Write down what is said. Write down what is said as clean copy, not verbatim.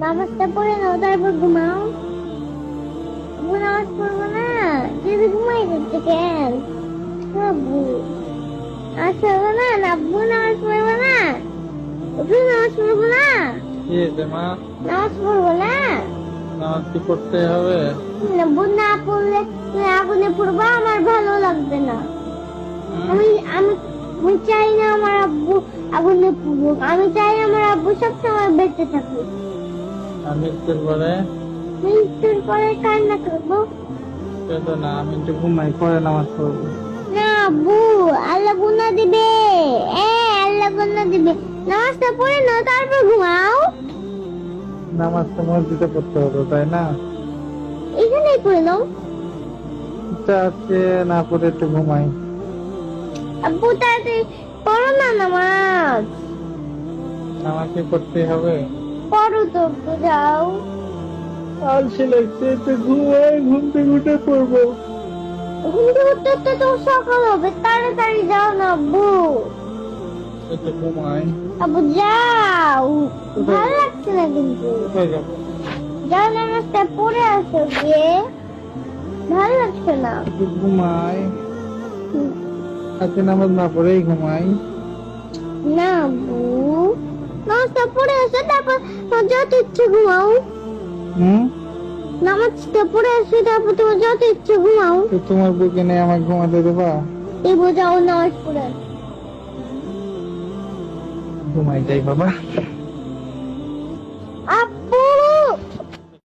নামাজটা পড়ে নাও তারপর ঘুমাও। আব্বু নামাজ পড়বো না, যদি ঘুমাই যাচ্ছে কেন? আব্বু নামাজ পড়বো না, আব্বু নামাজ পড়বো না, আব্বু নামাজ পড়বো না, কি হয়েছে মা? নামাজ পড়বো না। নামাজ কি পড়তে হবে? আব্বু না পড়লে তুমি আগুনে পড়বা, আমার ভালো লাগবে না। হুম? আমি আমি আমি চাই না আমার আব্বু আগুনে পড়ুক, আমি চাই আমার আব্বু সবসময় বেঁচে থাকুক। আমি একটু পরে মৃত্যুর পরে কান্না করবো পেতো না, আমি একটু ঘুমাই পরে নামাজ পড়বো। না আব্বু, আল্লাহ গুনাহ দিবে। আল্লাহ গুনাহ দিবে। নামাজটা পড়ে নাও তারপর ঘুমাও। নামাজ তো মসজিদে পড়তে হবে তাই না? এখানেই পড়ে নাও। ইচ্ছা আছে না পড়ে একটু ঘুমাই। আব্বু তাড়াতাড়ি পড়ো না নামাজ। নামাজ কি পড়তে হবে? পড়ো তো একটু, যাও। আর সে লাগছে একটু ঘুমাই, ঘুম থেকে উঠে পড়বো। ঘুম থেকে উঠতে উঠতে তো সকাল হবে, তাড়াতাড়ি যাও না আব্বু। একটু ঘুমাই। আব্বু যাও, ভালো লাগছে না কিন্তু। কোথায় যাবো? যাও নামাজটা পড়ে আসো গিয়ে, ভালো লাগছে না। একটু ঘুমাই। আজকে নামাজ না পড়েই ঘুমাই। না আব্বু, নামাজটা পড়ে আসো তারপর তোমার যত ইচ্ছে ঘুমাও। হুম? নামাজটা পড়ে আসো তারপর তোমার যত ইচ্ছে ঘুমাও। তো তোমার বুকে নিয়ে আমাকে ঘুমাতে দেবা? এই বোঝাও নামাজ পড়ে আসো। ঘুমাই যাই বাবা। আব্বু